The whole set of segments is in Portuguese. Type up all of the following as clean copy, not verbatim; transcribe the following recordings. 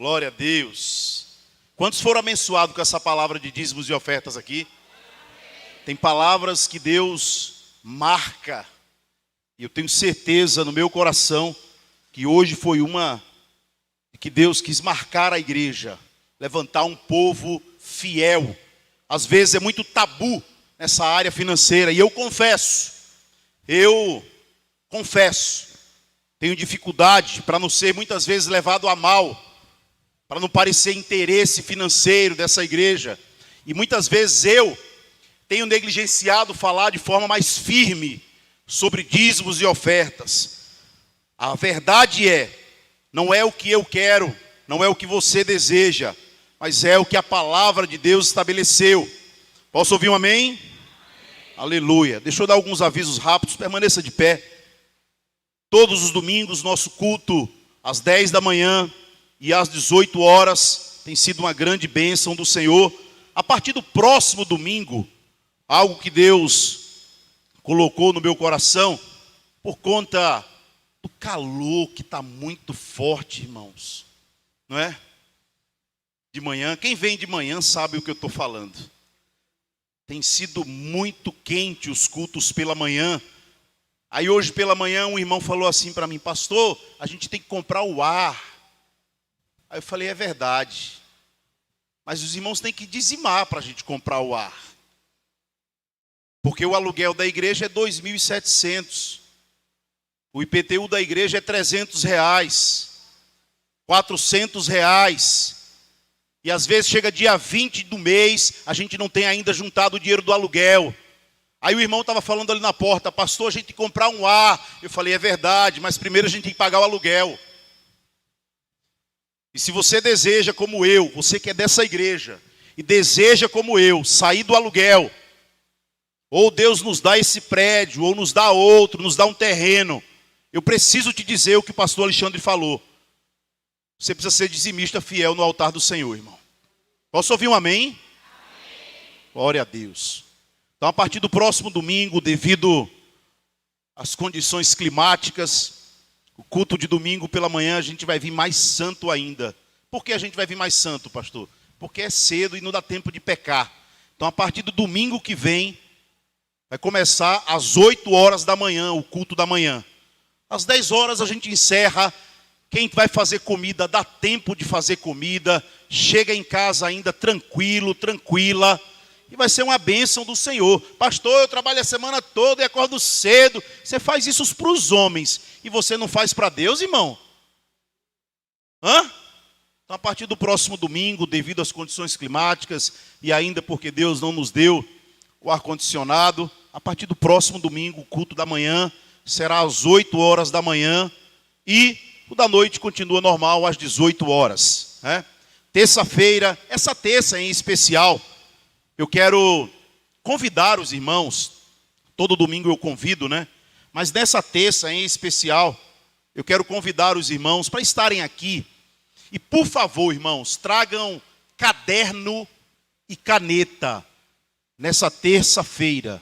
Glória a Deus. Quantos foram abençoados com essa palavra de dízimos e ofertas aqui? Tem palavras que Deus marca. E eu tenho certeza no meu coração que hoje foi uma que Deus quis marcar a igreja. Levantar um povo fiel. Às vezes é muito tabu nessa área financeira. E eu confesso, tenho dificuldade para não ser muitas vezes levado a mal, para não parecer interesse financeiro dessa igreja. E muitas vezes eu tenho negligenciado falar de forma mais firme sobre dízimos e ofertas. A verdade não é o que eu quero, não é o que você deseja, mas é o que a palavra de Deus estabeleceu. Posso ouvir um amém? Aleluia. Deixa eu dar alguns avisos rápidos, permaneça de pé. Todos os domingos, nosso culto às 10 da manhã e às 18 horas tem sido uma grande bênção do Senhor. A partir do próximo domingo, algo que Deus colocou no meu coração, por conta do calor que está muito forte, irmãos. Não é? De manhã, quem vem de manhã sabe o que eu estou falando. Tem sido muito quente os cultos pela manhã. Aí hoje pela manhã um irmão falou assim para mim: pastor, a gente tem que comprar o ar. Aí eu falei: é verdade. Mas os irmãos têm que dizimar para a gente comprar o ar. Porque o aluguel da igreja é 2.700. O IPTU da igreja é R$300, R$400. E às vezes chega dia 20 do mês, a gente não tem ainda juntado o dinheiro do aluguel. Aí o irmão estava falando ali na porta: pastor, a gente tem que comprar um ar. Eu falei: é verdade, mas primeiro a gente tem que pagar o aluguel. E se você deseja como eu, você que é dessa igreja, e deseja como eu, sair do aluguel, ou Deus nos dá esse prédio, ou nos dá outro, nos dá um terreno, eu preciso te dizer o que o pastor Alexandre falou. Você precisa ser dizimista fiel no altar do Senhor, irmão. Posso ouvir um amém? Amém. Glória a Deus. Então, a partir do próximo domingo, devido às condições climáticas, o culto de domingo pela manhã, a gente vai vir mais santo ainda. Por que a gente vai vir mais santo, pastor? Porque é cedo e não dá tempo de pecar. Então, a partir do domingo que vem, vai começar às 8 horas da manhã, o culto da manhã. Às 10 horas a gente encerra. Quem vai fazer comida, dá tempo de fazer comida. Chega em casa ainda tranquilo, tranquila. E vai ser uma bênção do Senhor. Pastor, eu trabalho a semana toda e acordo cedo. Você faz isso para os homens e você não faz para Deus, irmão? Então, a partir do próximo domingo, devido às condições climáticas e ainda porque Deus não nos deu o ar-condicionado, a partir do próximo domingo, o culto da manhã será às 8 horas da manhã e o da noite continua normal às 18 horas. Terça-feira, essa terça em especial, eu quero convidar os irmãos. Todo domingo eu convido, né? Mas nessa terça em especial, eu quero convidar os irmãos para estarem aqui. E por favor, irmãos, tragam caderno e caneta nessa terça-feira.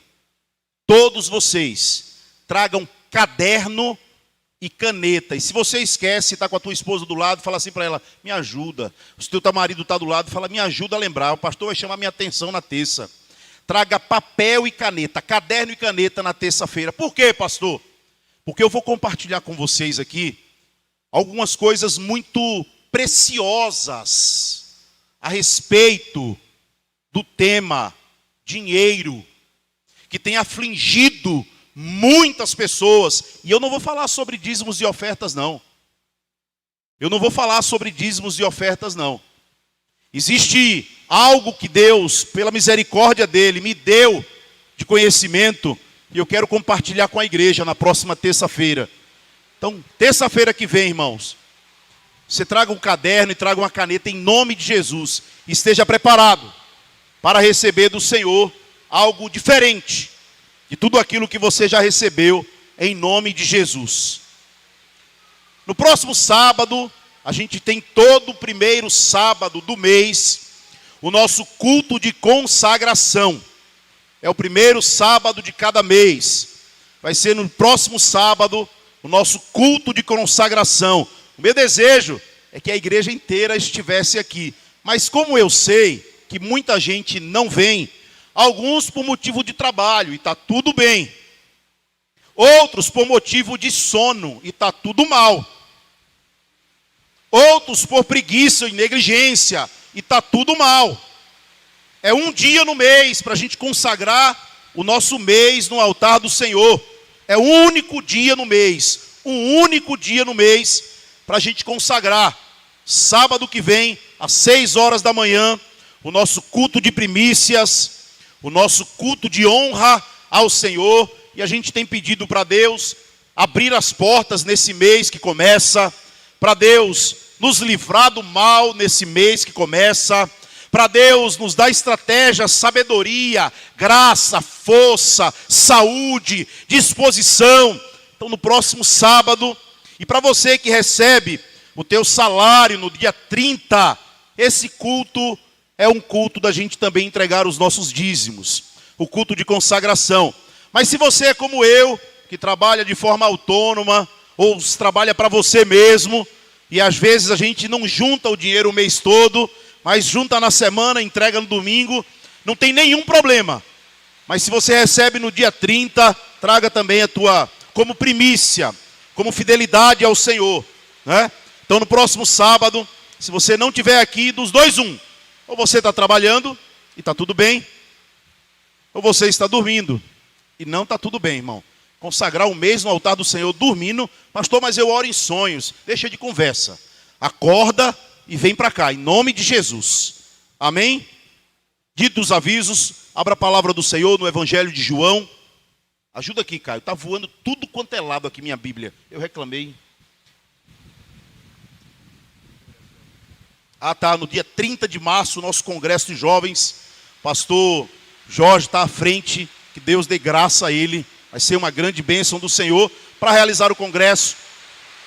Todos vocês tragam caderno e caneta. E se você esquece, está com a tua esposa do lado, fala assim para ela: me ajuda. Se o teu marido está do lado, fala: me ajuda a lembrar. O pastor vai chamar minha atenção na terça. Traga papel e caneta, caderno e caneta na terça-feira. Por quê, pastor? Porque eu vou compartilhar com vocês aqui algumas coisas muito preciosas a respeito do tema dinheiro, que tem afligido muitas pessoas. E eu não vou falar sobre dízimos e ofertas, não. Existe algo que Deus, pela misericórdia dele, me deu de conhecimento, e eu quero compartilhar com a igreja na próxima terça-feira. Então, terça-feira que vem, irmãos, você traga um caderno e traga uma caneta em nome de Jesus. Esteja preparado para receber do Senhor algo diferente de tudo aquilo que você já recebeu, em nome de Jesus. No próximo sábado, a gente tem todo o primeiro sábado do mês, o nosso culto de consagração. É o primeiro sábado de cada mês. Vai ser no próximo sábado, o nosso culto de consagração. O meu desejo é que a igreja inteira estivesse aqui. Mas como eu sei que muita gente não vem, alguns por motivo de trabalho, e está tudo bem. Outros por motivo de sono, e está tudo mal. Outros por preguiça e negligência, e está tudo mal. É um dia no mês para a gente consagrar o nosso mês no altar do Senhor. É o único dia no mês. Um único dia no mês para a gente consagrar. Sábado que vem, às 6 horas da manhã, o nosso culto de primícias, o nosso culto de honra ao Senhor. E a gente tem pedido para Deus abrir as portas nesse mês que começa, para Deus nos livrar do mal nesse mês que começa, para Deus nos dar estratégia, sabedoria, graça, força, saúde, disposição. Então no próximo sábado, e para você que recebe o teu salário no dia 30, esse culto é um culto da gente também entregar os nossos dízimos, o culto de consagração. Mas se você é como eu, que trabalha de forma autônoma, ou trabalha para você mesmo, e às vezes a gente não junta o dinheiro o mês todo, mas junta na semana, entrega no domingo, não tem nenhum problema. Mas se você recebe no dia 30, traga também a tua, como primícia, como fidelidade ao Senhor, né? Então no próximo sábado, se você não estiver aqui, dos dois um, ou você está trabalhando e está tudo bem, ou você está dormindo e não está tudo bem, irmão. Consagrar um mês no altar do Senhor dormindo, pastor, mas eu oro em sonhos. Deixa de conversa. Acorda e vem para cá, em nome de Jesus. Amém? Dito os avisos, abra a palavra do Senhor no Evangelho de João. Ajuda aqui, Caio. Está voando tudo quanto é lado aqui minha Bíblia. Eu reclamei. Tá, no dia 30 de março, o nosso congresso de jovens. Pastor Jorge está à frente. Que Deus dê graça a ele. Vai ser uma grande bênção do Senhor para realizar o congresso.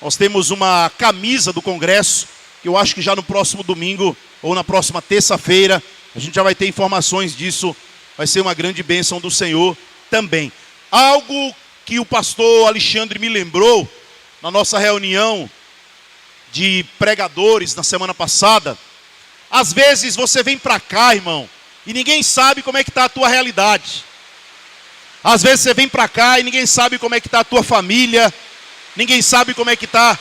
Nós temos uma camisa do congresso, que eu acho que já no próximo domingo, ou na próxima terça-feira, a gente já vai ter informações disso. Vai ser uma grande bênção do Senhor também. Algo que o pastor Alexandre me lembrou, na nossa reunião de pregadores na semana passada. Às vezes você vem para cá, irmão, e ninguém sabe como é que está a tua realidade. Às vezes você vem para cá e ninguém sabe como é que está a tua família, ninguém sabe como é que está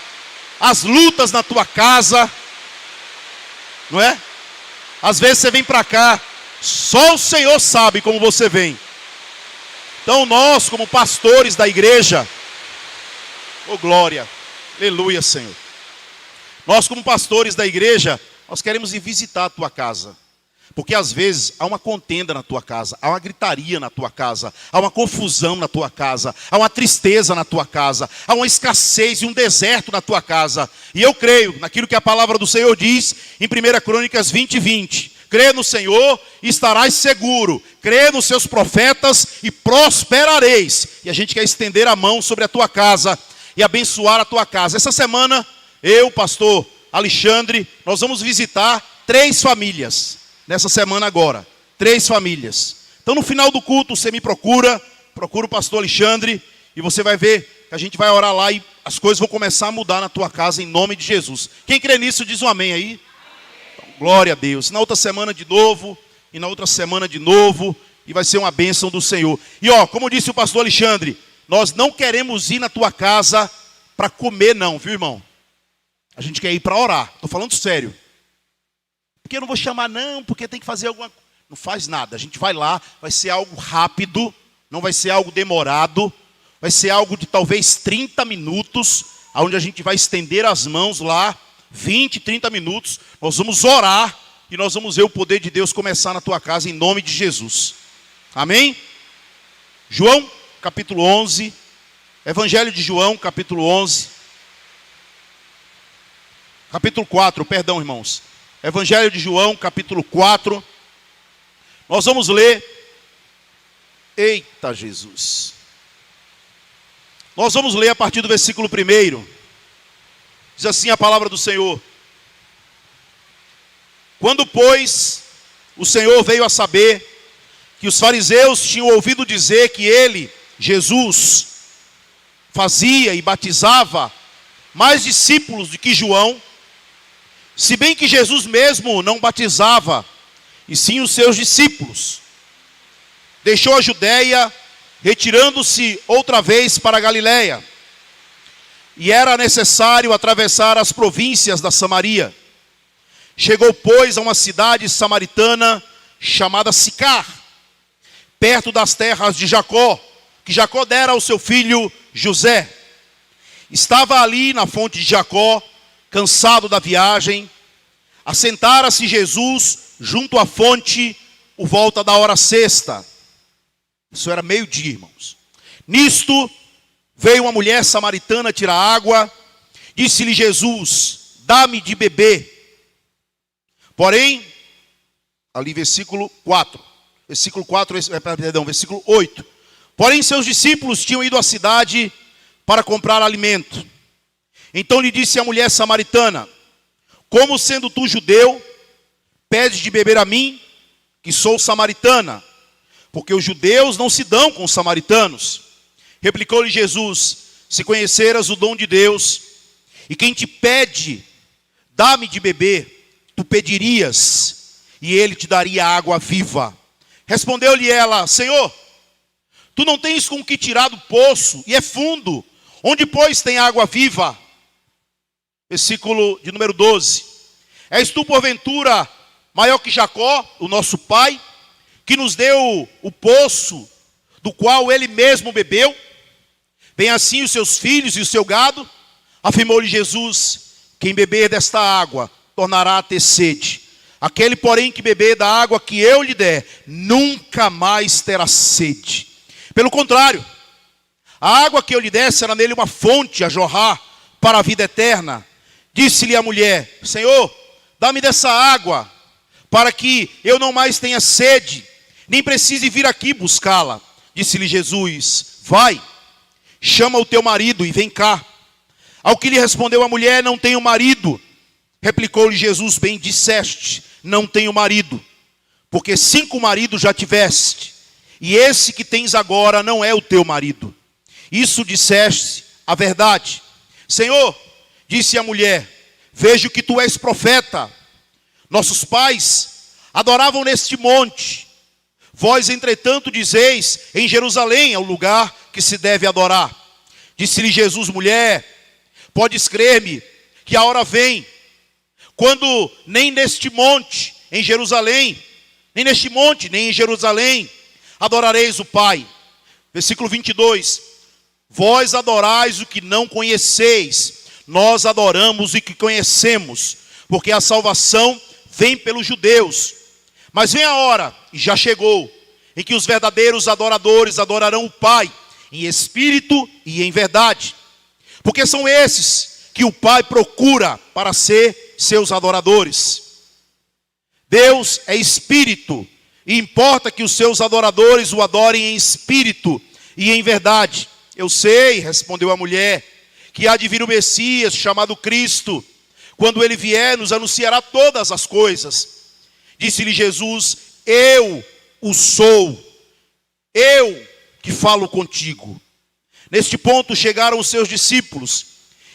as lutas na tua casa, não é? Às vezes você vem para cá, só o Senhor sabe como você vem. Então nós, como pastores da igreja, oh glória, aleluia, Senhor. Nós, como pastores da igreja, nós queremos ir visitar a tua casa. Porque às vezes há uma contenda na tua casa, há uma gritaria na tua casa, há uma confusão na tua casa, há uma tristeza na tua casa, há uma escassez e um deserto na tua casa. E eu creio naquilo que a palavra do Senhor diz em 1 Crônicas 20:20. Crê no Senhor e estarás seguro. Crê nos seus profetas e prosperareis. E a gente quer estender a mão sobre a tua casa e abençoar a tua casa. Essa semana, eu, pastor Alexandre, nós vamos visitar 3 famílias. Nessa semana agora, 3 famílias. Então no final do culto você me procura o pastor Alexandre, e você vai ver que a gente vai orar lá e as coisas vão começar a mudar na tua casa em nome de Jesus. Quem crê nisso diz um amém aí. Então, glória a Deus. Na outra semana de novo, e na outra semana de novo, e vai ser uma bênção do Senhor. E como disse o pastor Alexandre, nós não queremos ir na tua casa para comer não, viu, irmão? A gente quer ir para orar, estou falando sério. Porque eu não vou chamar não, porque tem que fazer alguma coisa. Não faz nada, a gente vai lá, vai ser algo rápido, não vai ser algo demorado, vai ser algo de talvez 30 minutos, onde a gente vai estender as mãos lá, 20, 30 minutos, nós vamos orar, e nós vamos ver o poder de Deus começar na tua casa, em nome de Jesus. Amém? João, capítulo 11, Evangelho de João, capítulo 11, capítulo 4, perdão, irmãos. Evangelho de João, capítulo 4. Nós vamos ler. Eita Jesus. Nós vamos ler a partir do versículo 1. Diz assim a palavra do Senhor. Quando, pois, o Senhor veio a saber que os fariseus tinham ouvido dizer que ele, Jesus, fazia e batizava mais discípulos do que João, Se bem que Jesus mesmo não batizava, e sim os seus discípulos. Deixou a Judéia, retirando-se outra vez para a Galiléia. E era necessário atravessar as províncias da Samaria. Chegou, pois, a uma cidade samaritana chamada Sicar, perto das terras de Jacó, que Jacó dera ao seu filho José. Estava ali na fonte de Jacó, cansado da viagem. Assentara-se Jesus junto à fonte, por volta da hora sexta. Isso era meio-dia, irmãos. Nisto veio uma mulher samaritana tirar água. Disse-lhe Jesus: dá-me de beber. Porém, ali versículo 8. Porém, seus discípulos tinham ido à cidade para comprar alimento. Então lhe disse a mulher samaritana: como sendo tu judeu, pedes de beber a mim, que sou samaritana? Porque os judeus não se dão com os samaritanos. Replicou-lhe Jesus: se conheceras o dom de Deus, e quem te pede, dá-me de beber, tu pedirias, e ele te daria água viva. Respondeu-lhe ela: Senhor, tu não tens com que tirar do poço, e é fundo. Onde, pois, tem água viva? Versículo de número 12. És tu, porventura, maior que Jacó, o nosso pai, que nos deu o poço, do qual ele mesmo bebeu? Bem assim os seus filhos e o seu gado? Afirmou-lhe Jesus: quem beber desta água tornará a ter sede. Aquele, porém, que beber da água que eu lhe der, nunca mais terá sede. Pelo contrário, a água que eu lhe der será nele uma fonte a jorrar para a vida eterna. Disse-lhe a mulher: Senhor, dá-me dessa água, para que eu não mais tenha sede, nem precise vir aqui buscá-la. Disse-lhe Jesus: vai, chama o teu marido e vem cá. Ao que lhe respondeu a mulher: não tenho marido. Replicou-lhe Jesus: bem disseste, não tenho marido, porque 5 maridos já tiveste, e esse que tens agora não é o teu marido. Isso disseste a verdade. Senhor, disse a mulher, vejo que tu és profeta. Nossos pais adoravam neste monte. Vós, entretanto, dizeis: em Jerusalém é o lugar que se deve adorar. Disse-lhe Jesus: mulher, podes crer-me que a hora vem, quando nem neste monte, em Jerusalém, nem neste monte, nem em Jerusalém, adorareis o Pai. Versículo 22. Vós adorais o que não conheceis, nós adoramos o que conhecemos, porque a salvação vem pelos judeus. Mas vem a hora, e já chegou, em que os verdadeiros adoradores adorarão o Pai, em espírito e em verdade. Porque são esses que o Pai procura para ser seus adoradores. Deus é espírito, e importa que os seus adoradores o adorem em espírito e em verdade. Eu sei, respondeu a mulher, que há de vir o Messias, chamado Cristo. Quando ele vier, nos anunciará todas as coisas. Disse-lhe Jesus: eu o sou, eu que falo contigo. Neste ponto chegaram os seus discípulos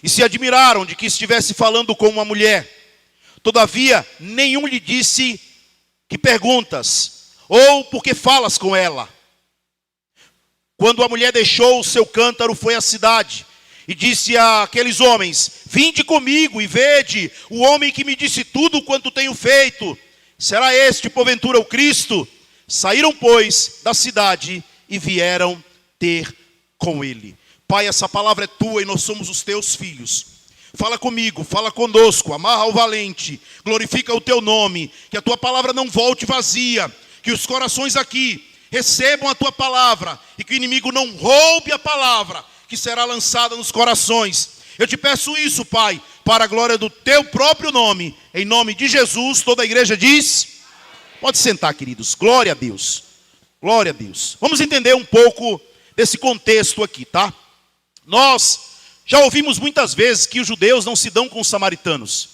e se admiraram de que estivesse falando com uma mulher. Todavia, nenhum lhe disse: que perguntas? Ou por que falas com ela? Quando a mulher deixou o seu cântaro, foi à cidade e disse àqueles homens: vinde comigo e vede o homem que me disse tudo quanto tenho feito. Será este, porventura, o Cristo? Saíram, pois, da cidade e vieram ter com ele. Pai, essa palavra é tua e nós somos os teus filhos. Fala comigo, fala conosco, amarra o valente, glorifica o teu nome, que a tua palavra não volte vazia, que os corações aqui recebam a tua palavra e que o inimigo não roube a palavra que será lançada nos corações. Eu te peço isso, Pai, para a glória do teu próprio nome, em nome de Jesus. Toda a igreja diz: pode sentar, queridos. Glória a Deus. Glória a Deus. Vamos entender um pouco desse contexto aqui, tá? Nós já ouvimos muitas vezes que os judeus não se dão com os samaritanos.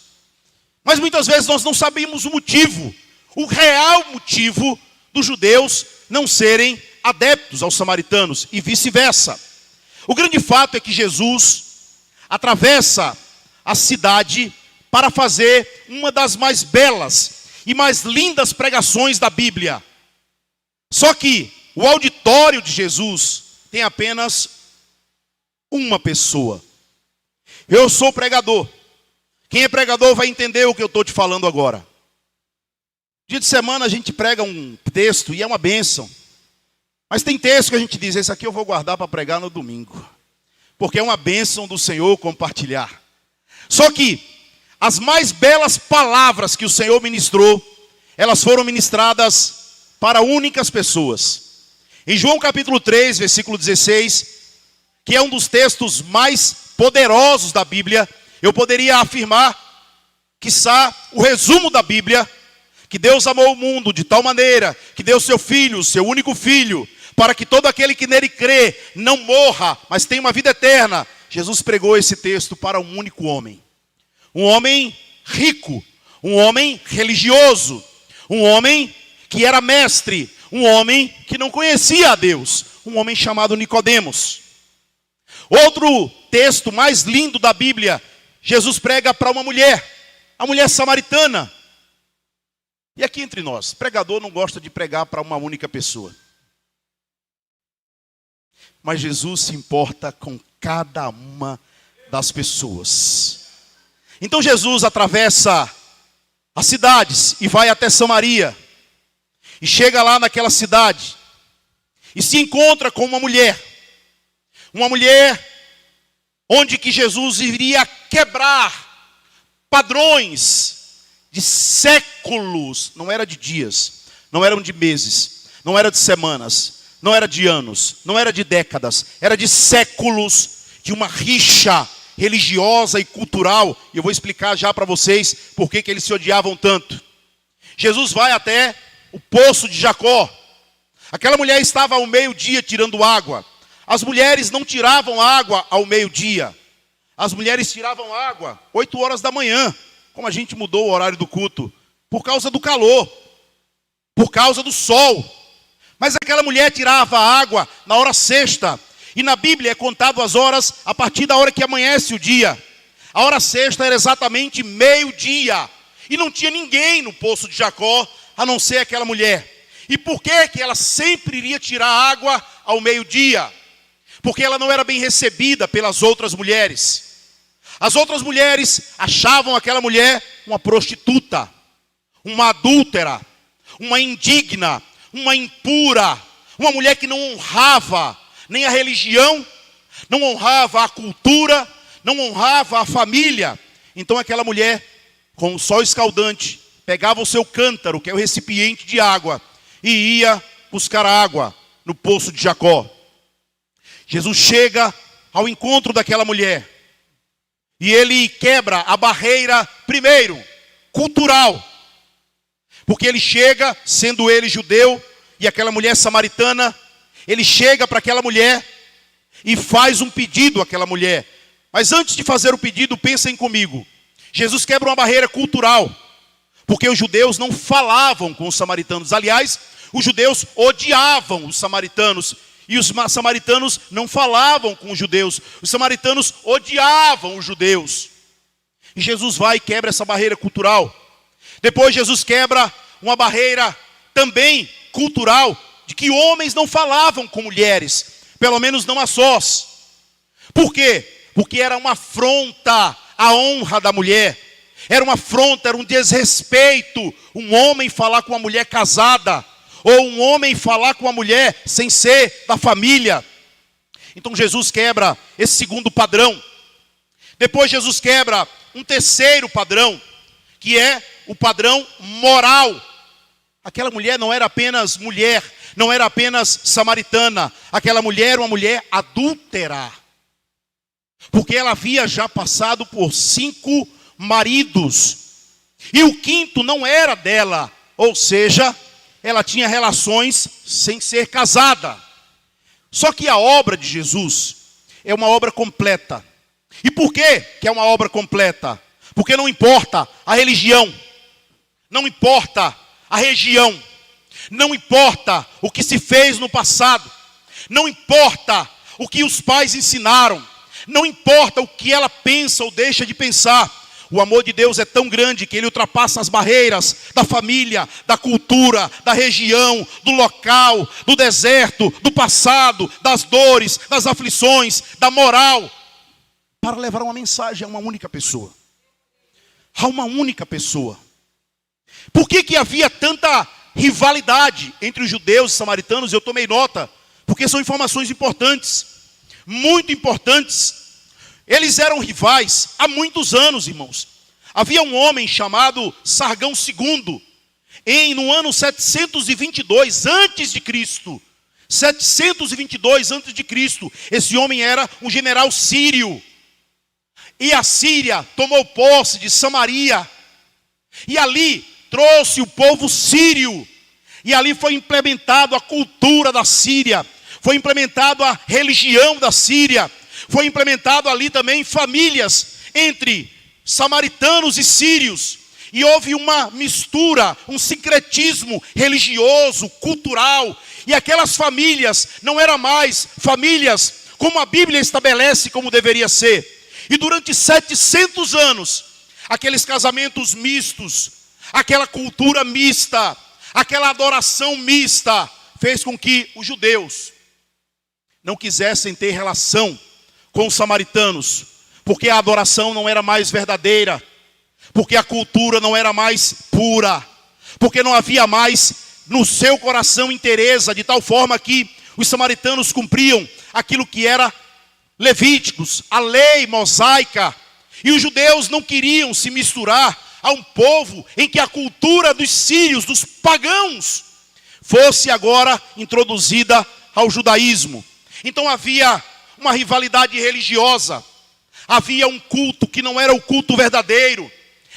Mas muitas vezes nós não sabemos o motivo, o real motivo dos judeus não serem adeptos aos samaritanos e vice-versa. O grande fato é que Jesus atravessa a cidade para fazer uma das mais belas e mais lindas pregações da Bíblia. Só que o auditório de Jesus tem apenas uma pessoa. Eu sou pregador. Quem é pregador vai entender o que eu estou te falando agora. Dia de semana a gente prega um texto e é uma bênção. Mas tem texto que a gente diz, esse aqui eu vou guardar para pregar no domingo. Porque é uma bênção do Senhor compartilhar. Só que as mais belas palavras que o Senhor ministrou, elas foram ministradas para únicas pessoas. Em João capítulo 3, versículo 16, que é um dos textos mais poderosos da Bíblia, eu poderia afirmar, quiçá, o resumo da Bíblia, que Deus amou o mundo de tal maneira, que deu seu Filho, seu único Filho, para que todo aquele que nele crê não morra, mas tenha uma vida eterna. Jesus pregou esse texto para um único homem. Um homem rico, um homem religioso, um homem que era mestre, um homem que não conhecia a Deus, um homem chamado Nicodemos. Outro texto mais lindo da Bíblia, Jesus prega para uma mulher, a mulher samaritana. E aqui entre nós, pregador não gosta de pregar para uma única pessoa. Mas Jesus se importa com cada uma das pessoas. Então Jesus atravessa as cidades e vai até Samaria. E chega lá naquela cidade. E se encontra com uma mulher. Uma mulher onde que Jesus iria quebrar padrões de séculos, não era de dias, não eram de meses, não era de semanas, não era de anos, não era de décadas, era de séculos, de uma rixa religiosa e cultural. E eu vou explicar já para vocês por que eles se odiavam tanto. Jesus vai até o poço de Jacó. Aquela mulher estava ao meio-dia tirando água. As mulheres não tiravam água ao meio-dia. As mulheres tiravam água 8 horas da manhã. Como a gente mudou o horário do culto, por causa do calor, por causa do sol. Mas aquela mulher tirava água na hora sexta. E na Bíblia é contado as horas a partir da hora que amanhece o dia. A hora sexta era exatamente meio-dia. E não tinha ninguém no poço de Jacó, a não ser aquela mulher. E por que que ela sempre iria tirar água ao meio-dia? Porque ela não era bem recebida pelas outras mulheres. As outras mulheres achavam aquela mulher uma prostituta, uma adúltera, uma indigna, uma impura, uma mulher que não honrava nem a religião, não honrava a cultura, não honrava a família. Então aquela mulher, com o sol escaldante, pegava o seu cântaro, que é o recipiente de água, e ia buscar água no poço de Jacó. Jesus chega ao encontro daquela mulher. E ele quebra a barreira, primeiro, cultural. Porque ele chega, sendo ele judeu, e aquela mulher samaritana, ele chega para aquela mulher e faz um pedido àquela mulher. Mas antes de fazer o pedido, pensem comigo. Jesus quebra uma barreira cultural. Porque os judeus não falavam com os samaritanos. Aliás, os judeus odiavam os samaritanos. E os samaritanos não falavam com os judeus. Os samaritanos odiavam os judeus. E Jesus vai e quebra essa barreira cultural. Depois Jesus quebra uma barreira também cultural, de que homens não falavam com mulheres, pelo menos não a sós. Por quê? Porque era uma afronta à honra da mulher. Era uma afronta, era um desrespeito um homem falar com uma mulher casada, ou um homem falar com uma mulher sem ser da família. Então Jesus quebra esse segundo padrão. Depois Jesus quebra um terceiro padrão, que é o padrão moral. Aquela mulher não era apenas mulher, não era apenas samaritana. Aquela mulher era uma mulher adúltera. Porque ela havia já passado por 5 maridos. E o quinto não era dela. Ou seja, ela tinha relações sem ser casada. Só que a obra de Jesus é uma obra completa. E por que que é uma obra completa? Porque não importa a religião, não importa a região, não importa o que se fez no passado, não importa o que os pais ensinaram, não importa o que ela pensa ou deixa de pensar. O amor de Deus é tão grande que ele ultrapassa as barreiras da família, da cultura, da região, do local, do deserto, do passado, das dores, das aflições, da moral, para levar uma mensagem a uma única pessoa. A uma única pessoa. Por que havia tanta rivalidade entre os judeus e samaritanos? Eu tomei nota, porque são informações importantes, muito importantes. Eles eram rivais há muitos anos, irmãos. Havia um homem chamado Sargão II, no ano 722 antes de Cristo. 722 antes de Cristo. Esse homem era um general sírio. E a Síria tomou posse de Samaria. E ali trouxe o povo sírio. E ali foi implementado a cultura da Síria. Foi implementado a religião da Síria. Foi implementado ali também famílias entre samaritanos e sírios. E houve uma mistura, um sincretismo religioso, cultural. E aquelas famílias não eram mais famílias como a Bíblia estabelece como deveria ser. E durante 700 anos, aqueles casamentos mistos, aquela cultura mista, aquela adoração mista, fez com que os judeus não quisessem ter relação com os samaritanos, porque a adoração não era mais verdadeira, porque a cultura não era mais pura, porque não havia mais no seu coração interesse, de tal forma que os samaritanos cumpriam aquilo que era Levíticos, a lei mosaica, e os judeus não queriam se misturar a um povo em que a cultura dos sírios, dos pagãos, fosse agora introduzida ao judaísmo. Então havia uma rivalidade religiosa, havia um culto que não era o culto verdadeiro,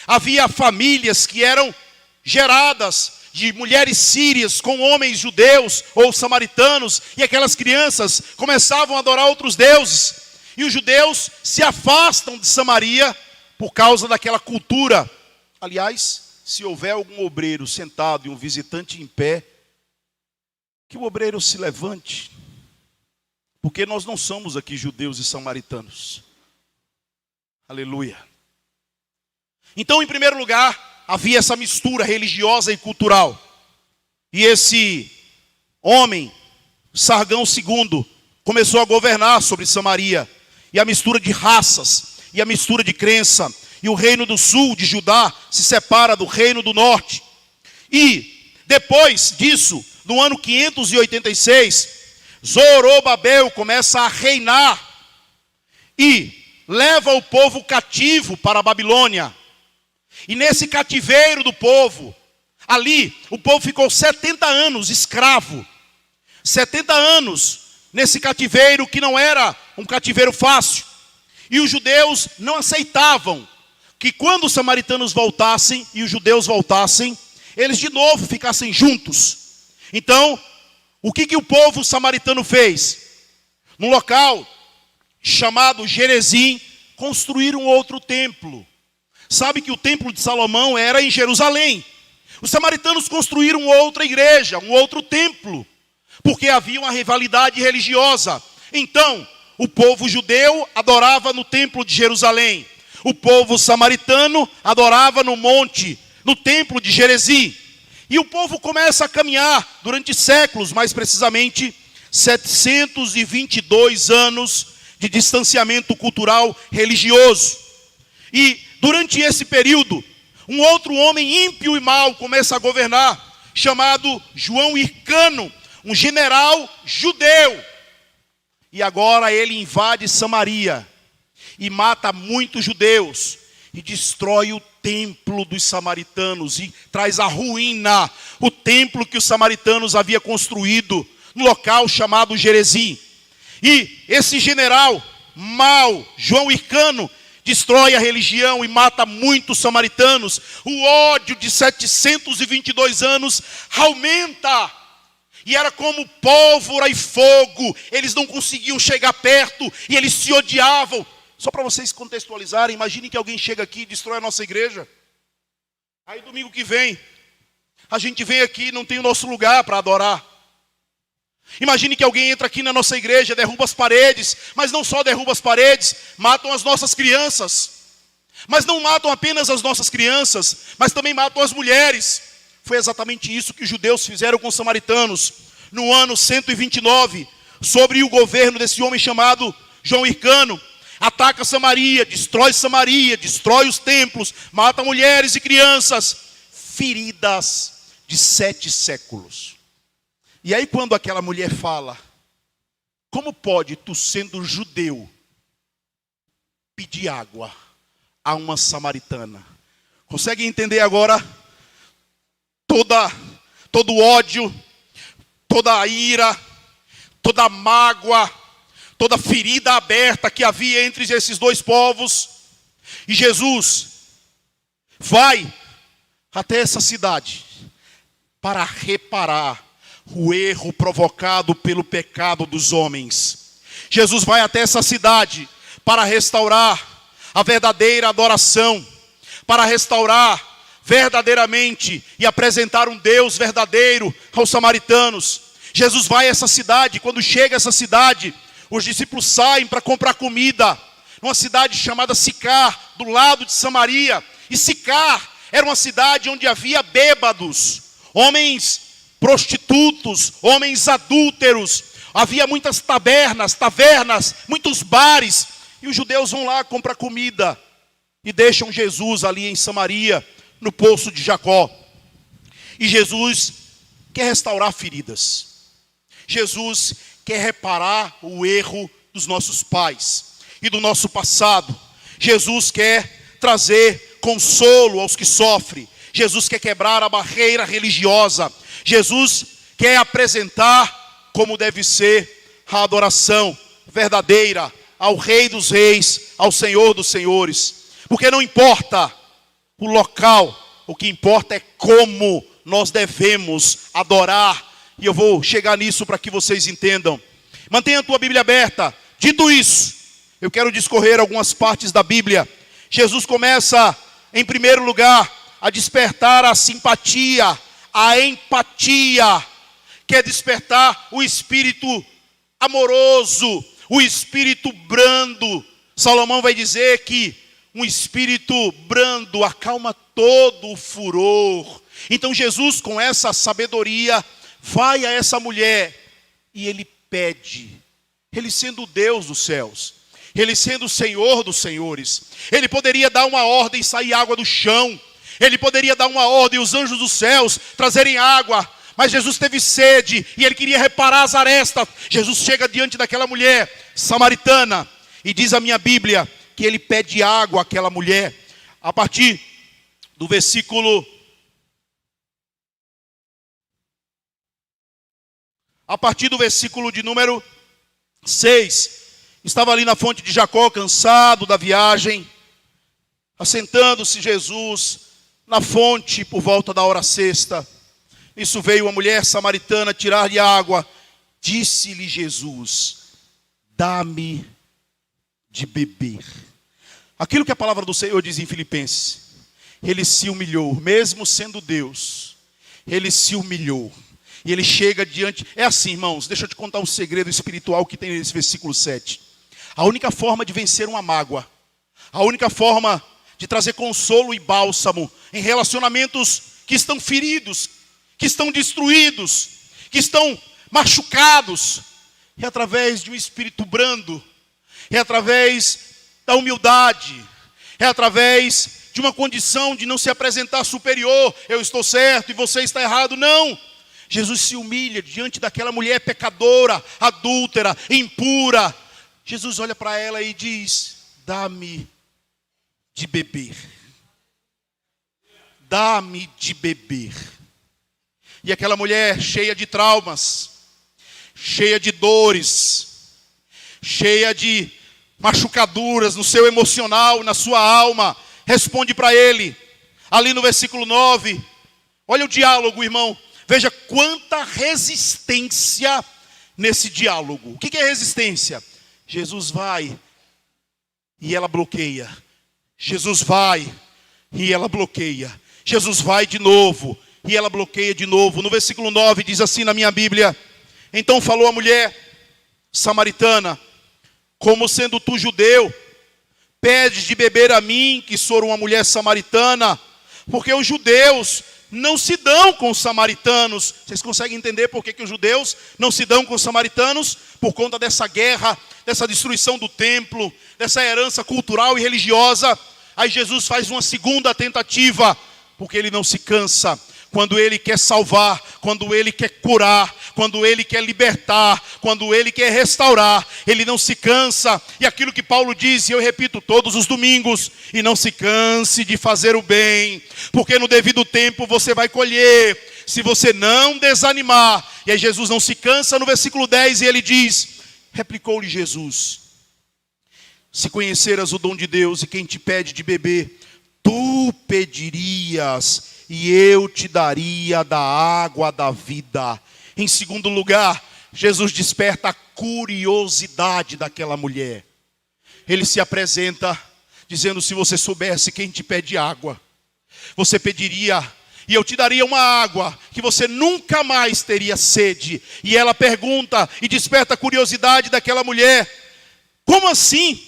havia famílias que eram geradas de mulheres sírias com homens judeus ou samaritanos, e aquelas crianças começavam a adorar outros deuses, e os judeus se afastam de Samaria por causa daquela cultura. Aliás, se houver algum obreiro sentado e um visitante em pé, que o obreiro se levante, porque nós não somos aqui judeus e samaritanos. Aleluia. Então, em primeiro lugar, havia essa mistura religiosa e cultural. E esse homem, Sargão II, começou a governar sobre Samaria. E a mistura de raças, e a mistura de crença. E o reino do sul de Judá se separa do reino do norte. E depois disso, no ano 586, Zorobabel começa a reinar. E leva o povo cativo para a Babilônia. E nesse cativeiro do povo, ali, o povo ficou 70 anos escravo. 70 anos nesse cativeiro que não era um cativeiro fácil. E os judeus não aceitavam que quando os samaritanos voltassem e os judeus voltassem, eles de novo ficassem juntos. Então, o que o povo samaritano fez? Num local chamado Gerezim, construíram outro templo. Sabe que o templo de Salomão era em Jerusalém. Os samaritanos construíram outra igreja, um outro templo, porque havia uma rivalidade religiosa. Então, o povo judeu adorava no templo de Jerusalém. O povo samaritano adorava no monte, no templo de Gerezim. E o povo começa a caminhar durante séculos, mais precisamente 722 anos de distanciamento cultural religioso. E durante esse período, um outro homem ímpio e mau começa a governar, chamado João Hircano, um general judeu. E agora ele invade Samaria e mata muitos judeus e destrói o templo dos samaritanos e traz a ruína, o templo que os samaritanos haviam construído no local chamado Gerezim. E esse general mau, João Hircano, destrói a religião e mata muitos samaritanos. O ódio de 722 anos aumenta. E era como pólvora e fogo. Eles não conseguiam chegar perto e eles se odiavam. Só para vocês contextualizarem, imagine que alguém chega aqui e destrói a nossa igreja. Aí domingo que vem, a gente vem aqui e não tem o nosso lugar para adorar. Imagine que alguém entra aqui na nossa igreja, derruba as paredes, mas não só derruba as paredes, matam as nossas crianças, Mas não matam apenas as nossas crianças, mas também matam as mulheres. Foi exatamente isso que os judeus fizeram com os samaritanos. No ano 129, sobre o governo desse homem chamado João Hircano, ataca Samaria, destrói os templos, mata mulheres e crianças, feridas de 7 séculos. E aí quando aquela mulher fala, como pode tu sendo judeu pedir água a uma samaritana? Consegue entender agora todo o ódio, toda a ira, toda a mágoa, toda a ferida aberta que havia entre esses dois povos? E Jesus vai até essa cidade para reparar o erro provocado pelo pecado dos homens. Jesus vai até essa cidade para restaurar a verdadeira adoração, para restaurar verdadeiramente e apresentar um Deus verdadeiro aos samaritanos. Jesus vai a essa cidade. Quando chega a essa cidade, os discípulos saem para comprar comida numa cidade chamada Sicar, do lado de Samaria. E Sicar era uma cidade onde havia bêbados, homens prostitutos, homens adúlteros. Havia muitas tavernas, muitos bares. E os judeus vão lá comprar comida e deixam Jesus ali em Samaria, no poço de Jacó. E Jesus quer restaurar feridas. Jesus quer reparar o erro dos nossos pais e do nosso passado. Jesus quer trazer consolo aos que sofrem. Jesus quer quebrar a barreira religiosa. Jesus quer apresentar como deve ser a adoração verdadeira ao Rei dos Reis, ao Senhor dos Senhores. Porque não importa o local, o que importa é como nós devemos adorar. E eu vou chegar nisso para que vocês entendam. Mantenha a tua Bíblia aberta. Dito isso, eu quero discorrer algumas partes da Bíblia. Jesus começa, em primeiro lugar, a despertar a simpatia, a empatia. Quer despertar o espírito amoroso, o espírito brando. Salomão vai dizer que um espírito brando acalma todo o furor. Então Jesus, com essa sabedoria, vai a essa mulher e ele pede. Ele sendo o Deus dos céus, ele sendo o Senhor dos senhores, ele poderia dar uma ordem e sair água do chão. Ele poderia dar uma ordem e os anjos dos céus trazerem água. Mas Jesus teve sede e ele queria reparar as arestas. Jesus chega diante daquela mulher samaritana e diz a minha Bíblia que ele pede água àquela mulher. A partir do versículo de número 6. Estava ali na fonte de Jacó, cansado da viagem. Assentando-se Jesus na fonte por volta da hora sexta. Isso veio uma mulher samaritana tirar-lhe água. Disse-lhe Jesus: dá-me de beber. Aquilo que a palavra do Senhor diz em Filipenses. Ele se humilhou, mesmo sendo Deus. Ele se humilhou. E ele chega diante. É assim, irmãos, deixa eu te contar um segredo espiritual que tem nesse versículo 7. A única forma de vencer uma mágoa, a única forma de trazer consolo e bálsamo em relacionamentos que estão feridos, que estão destruídos, que estão machucados, é através de um espírito brando, é através da humildade, é através de uma condição de não se apresentar superior. Eu estou certo e você está errado. Não. Jesus se humilha diante daquela mulher pecadora, adúltera, impura. Jesus olha para ela e diz: dá-me de beber. Dá-me de beber. E aquela mulher cheia de traumas, cheia de dores, cheia de machucaduras no seu emocional, na sua alma, responde para ele, ali no versículo 9. Olha o diálogo, irmão. Veja quanta resistência nesse diálogo. O que é resistência? Jesus vai e ela bloqueia. Jesus vai e ela bloqueia. Jesus vai de novo e ela bloqueia de novo. No versículo 9 diz assim na minha Bíblia: então falou a mulher samaritana: como sendo tu judeu, pedes de beber a mim, que sou uma mulher samaritana? Porque os judeus não se dão com os samaritanos. Vocês conseguem entender por que os judeus não se dão com os samaritanos? Por conta dessa guerra, dessa destruição do templo, dessa herança cultural e religiosa. Aí Jesus faz uma segunda tentativa, porque ele não se cansa. Quando ele quer salvar, quando ele quer curar, quando ele quer libertar, quando ele quer restaurar, ele não se cansa. E aquilo que Paulo diz, e eu repito todos os domingos: e não se canse de fazer o bem, porque no devido tempo você vai colher, se você não desanimar. E aí Jesus não se cansa no versículo 10, e ele diz, replicou-lhe Jesus: se conheceras o dom de Deus e quem te pede de beber, tu pedirias e eu te daria da água da vida. Em segundo lugar, Jesus desperta a curiosidade daquela mulher. Ele se apresenta dizendo: se você soubesse quem te pede água, você pediria e eu te daria uma água que você nunca mais teria sede. E ela pergunta e desperta a curiosidade daquela mulher: como assim?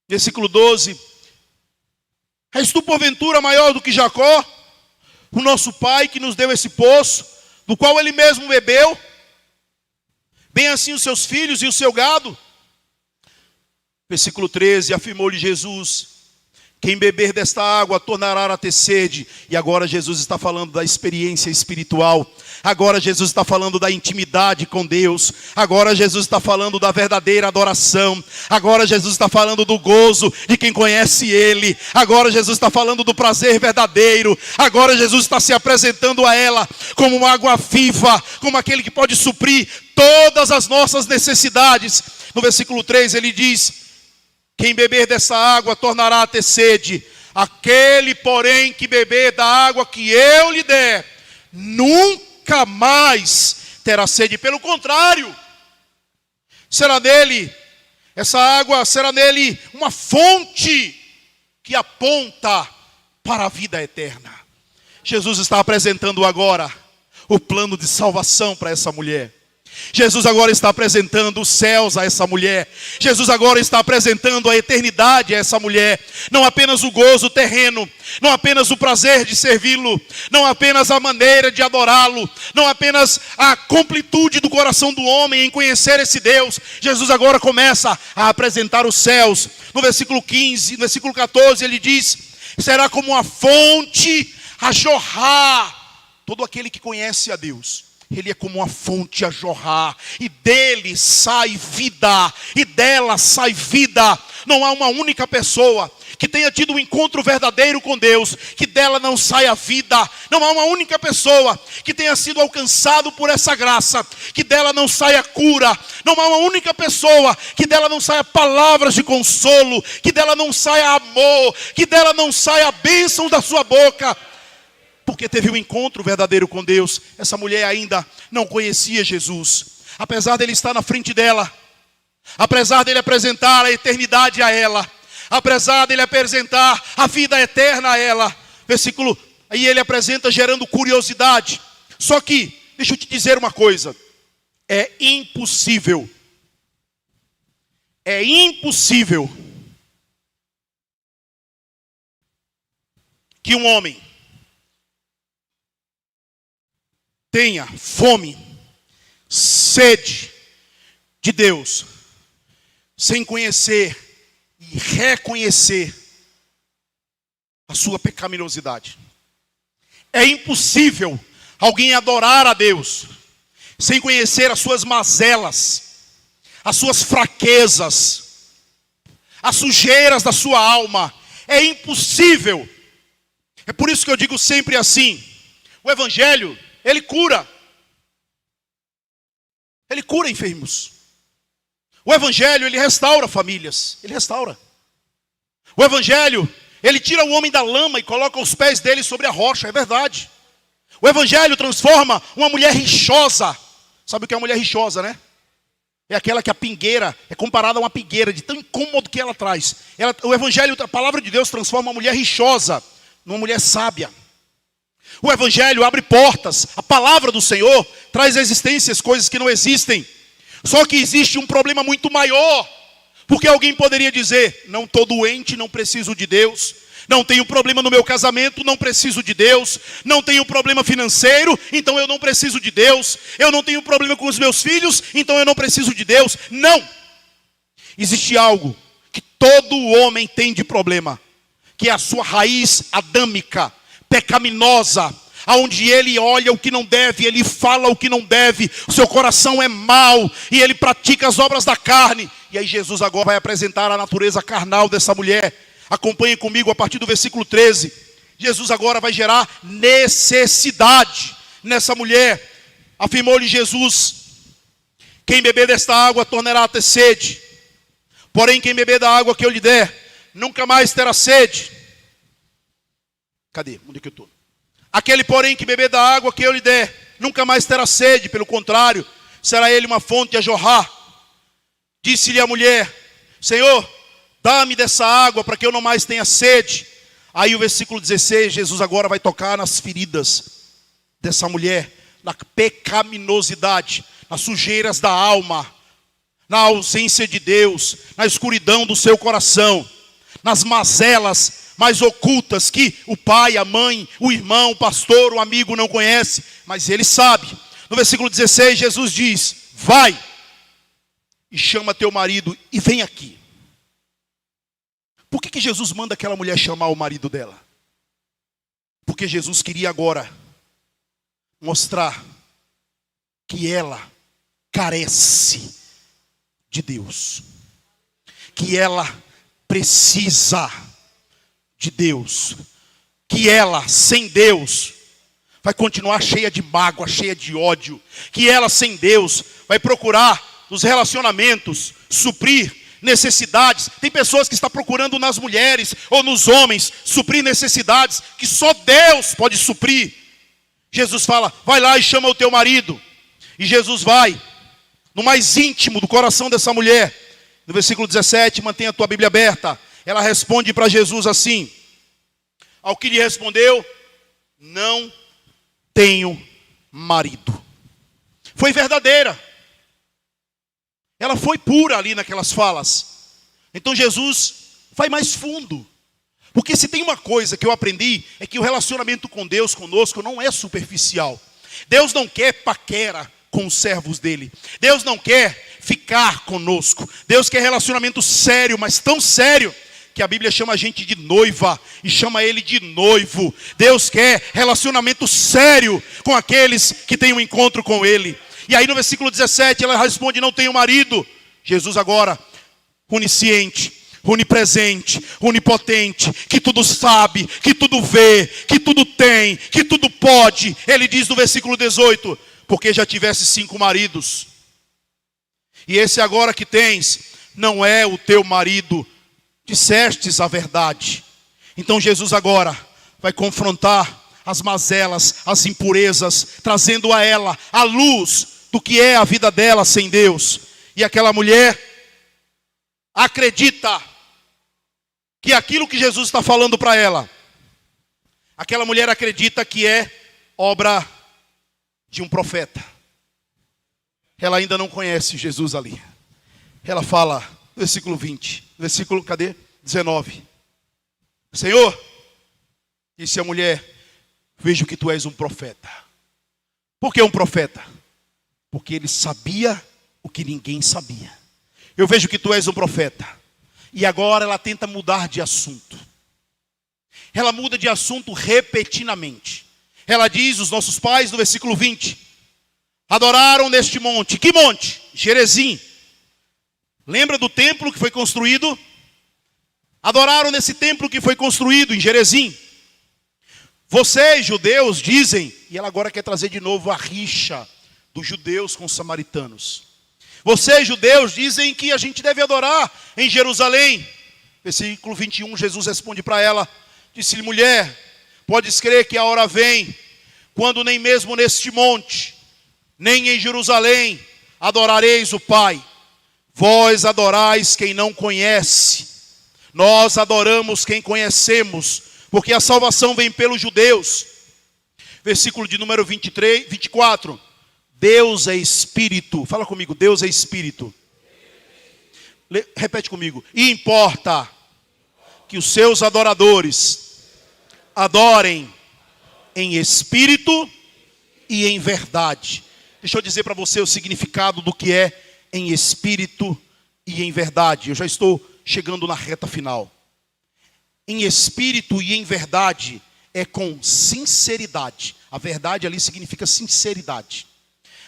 Versículo 12: és tu porventura maior do que Jacó, o nosso pai, que nos deu esse poço, do qual ele mesmo bebeu? Bem assim os seus filhos e o seu gado. Versículo 13: afirmou-lhe Jesus: quem beber desta água tornará a ter sede. E agora Jesus está falando da experiência espiritual. Agora Jesus está falando da intimidade com Deus. Agora Jesus está falando da verdadeira adoração. Agora Jesus está falando do gozo de quem conhece Ele. Agora Jesus está falando do prazer verdadeiro. Agora Jesus está se apresentando a ela como uma água viva, como aquele que pode suprir todas as nossas necessidades. No versículo 3 ele diz: quem beber dessa água tornará a ter sede. Aquele, porém, que beber da água que eu lhe der, nunca mais terá sede. Pelo contrário, será nele, essa água será nele uma fonte que aponta para a vida eterna. Jesus está apresentando agora o plano de salvação para essa mulher. Jesus agora está apresentando os céus a essa mulher. Jesus agora está apresentando a eternidade a essa mulher. Não apenas o gozo terreno, não apenas o prazer de servi-lo, não apenas a maneira de adorá-lo, não apenas a completude do coração do homem em conhecer esse Deus. Jesus agora começa a apresentar os céus. No versículo 15, no versículo 14 ele diz: será como uma fonte a jorrar. Todo aquele que conhece a Deus, ele é como uma fonte a jorrar, e dele sai vida, e dela sai vida. Não há uma única pessoa que tenha tido um encontro verdadeiro com Deus, que dela não saia vida. Não há uma única pessoa que tenha sido alcançado por essa graça, que dela não saia cura. Não há uma única pessoa que dela não saia palavras de consolo, que dela não saia amor, que dela não saia bênção da sua boca, porque teve um encontro verdadeiro com Deus. Essa mulher ainda não conhecia Jesus. Apesar dele estar na frente dela, apesar dele apresentar a eternidade a ela, apesar dele apresentar a vida eterna a ela, versículo, aí ele apresenta gerando curiosidade. Só que, deixa eu te dizer uma coisa, é impossível que um homem tenha fome, sede de Deus, sem conhecer e reconhecer a sua pecaminosidade. É impossível alguém adorar a Deus sem conhecer as suas mazelas, as suas fraquezas, as sujeiras da sua alma. É impossível. É por isso que eu digo sempre assim: o Evangelho, ele cura. Ele cura enfermos. O Evangelho, ele restaura famílias. Ele restaura. O Evangelho, ele tira o homem da lama e coloca os pés dele sobre a rocha. É verdade. O Evangelho transforma uma mulher rixosa. Sabe o que é uma mulher rixosa, né? É aquela que a pingueira é comparada a uma pingueira, de tão incômodo que ela traz. O Evangelho, a palavra de Deus, transforma uma mulher rixosa numa mulher sábia. O Evangelho abre portas. A palavra do Senhor traz à existência coisas que não existem. Só que existe um problema muito maior. Porque alguém poderia dizer, não estou doente, não preciso de Deus. Não tenho problema no meu casamento, não preciso de Deus. Não tenho problema financeiro, então eu não preciso de Deus. Eu não tenho problema com os meus filhos, então eu não preciso de Deus. Não! Existe algo que todo homem tem de problema, que é a sua raiz adâmica, pecaminosa, aonde ele olha o que não deve, ele fala o que não deve, o seu coração é mau e ele pratica as obras da carne. E aí Jesus agora vai apresentar a natureza carnal dessa mulher. Acompanhe comigo a partir do versículo 13. Jesus agora vai gerar necessidade nessa mulher. Afirmou-lhe Jesus: quem beber desta água tornará a ter sede. Porém, quem beber da água que eu lhe der, nunca mais terá sede. Cadê? Onde é que eu estou? Aquele, porém, que beber da água que eu lhe der, nunca mais terá sede. Pelo contrário, será ele uma fonte a jorrar. Disse-lhe a mulher: Senhor, dá-me dessa água para que eu não mais tenha sede. Aí o versículo 16, Jesus agora vai tocar nas feridas dessa mulher, na pecaminosidade, nas sujeiras da alma, na ausência de Deus, na escuridão do seu coração, nas mazelas mais ocultas que o pai, a mãe, o irmão, o pastor, o amigo não conhece, mas ele sabe. No versículo 16, Jesus diz: vai e chama teu marido e vem aqui. Por que Jesus manda aquela mulher chamar o marido dela? Porque Jesus queria agora mostrar que ela carece de Deus, que ela precisa de Deus, que ela sem Deus vai continuar cheia de mágoa, cheia de ódio, que ela sem Deus vai procurar nos relacionamentos suprir necessidades. Tem pessoas que estão procurando nas mulheres ou nos homens suprir necessidades que só Deus pode suprir. Jesus fala: vai lá e chama o teu marido. E Jesus vai no mais íntimo do coração dessa mulher. No versículo 17, mantenha a tua Bíblia aberta. Ela responde para Jesus assim: ao que lhe respondeu: não tenho marido. Foi verdadeira. Ela foi pura ali naquelas falas. Então Jesus vai mais fundo. Porque se tem uma coisa que eu aprendi, é que o relacionamento com Deus, conosco, não é superficial. Deus não quer paquera com os servos dele. Deus não quer ficar conosco. Deus quer relacionamento sério, mas tão sério que a Bíblia chama a gente de noiva e chama ele de noivo. Deus quer relacionamento sério com aqueles que têm um encontro com ele. E aí no versículo 17 ela responde: não tenho marido. Jesus agora, onisciente, onipresente, onipotente, que tudo sabe, que tudo vê, que tudo tem, que tudo pode. Ele diz no versículo 18: porque já tivesse 5 maridos, e esse agora que tens não é o teu marido. Dissestes a verdade. Então Jesus agora vai confrontar as mazelas, as impurezas, trazendo a ela a luz do que é a vida dela sem Deus. E aquela mulher acredita que aquilo que Jesus está falando para ela, aquela mulher acredita que é obra de um profeta. Ela ainda não conhece Jesus ali. Ela fala, versículo 20, versículo, cadê? 19. Senhor, disse a mulher, vejo que tu és um profeta. Por que um profeta? Porque ele sabia o que ninguém sabia. Eu vejo que tu és um profeta. E agora ela tenta mudar de assunto. Ela muda de assunto repetidamente. Ela diz, os nossos pais, no versículo 20, adoraram neste monte. Que monte? Gerezim. Lembra do templo que foi construído? Adoraram nesse templo que foi construído em Gerezim. Vocês, judeus, dizem, e ela agora quer trazer de novo a rixa dos judeus com os samaritanos. Vocês, judeus, dizem que a gente deve adorar em Jerusalém. Versículo 21, Jesus responde para ela, disse-lhe, mulher, podes crer que a hora vem, quando nem mesmo neste monte, nem em Jerusalém, adorareis o Pai. Vós adorais quem não conhece, nós adoramos quem conhecemos, porque a salvação vem pelos judeus. Versículo de número 23, 24. Deus é Espírito. Fala comigo, Deus é Espírito. Repete comigo. E importa que os seus adoradores adorem em espírito e em verdade. Deixa eu dizer para você o significado do que é em espírito e em verdade. Eu já estou chegando na reta final. Em espírito e em verdade é com sinceridade. A verdade ali significa sinceridade.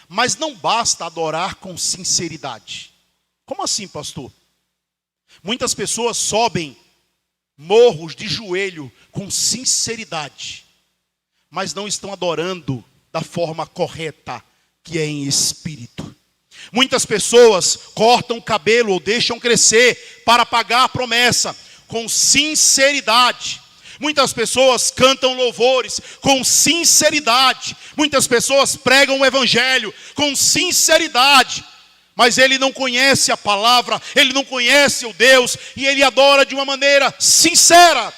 Mas não basta adorar com sinceridade. Como assim, pastor? Muitas pessoas sobem morros de joelho com sinceridade, mas não estão adorando da forma correta, que é em espírito. Muitas pessoas cortam o cabelo ou deixam crescer para pagar a promessa com sinceridade. Muitas pessoas cantam louvores com sinceridade. Muitas pessoas pregam o evangelho com sinceridade. Mas ele não conhece a palavra, ele não conhece o Deus, e ele adora de uma maneira sincera,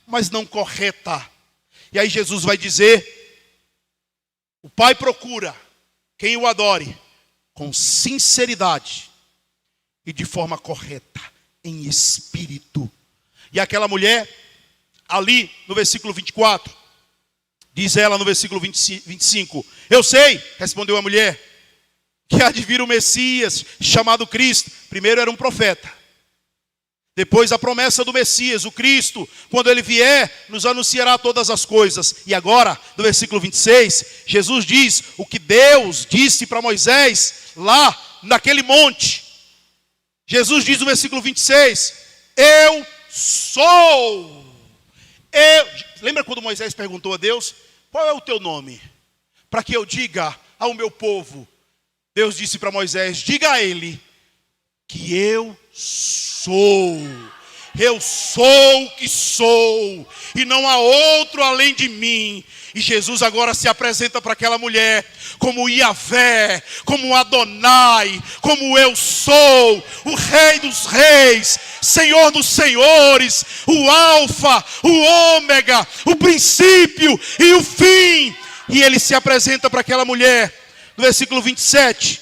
mas não correta. E aí Jesus vai dizer: o Pai procura quem o adore com sinceridade e de forma correta, em espírito. E aquela mulher, ali no versículo 24, diz ela no versículo 25, eu sei, respondeu a mulher, que há de vir o Messias, chamado Cristo. Primeiro era um profeta. Depois a promessa do Messias, o Cristo, quando ele vier, nos anunciará todas as coisas. E agora, no versículo 26, Jesus diz o que Deus disse para Moisés, lá naquele monte. Jesus diz no versículo 26, eu sou. Lembra quando Moisés perguntou a Deus, qual é o teu nome? Para que eu diga ao meu povo. Deus disse para Moisés, diga a ele que eu sou. Eu sou o que sou. E não há outro além de mim. E Jesus agora se apresenta para aquela mulher como Yahvé, como Adonai, como eu sou, o Rei dos Reis, Senhor dos Senhores, o Alfa, o Ômega, o princípio e o fim. E ele se apresenta para aquela mulher. No versículo 27,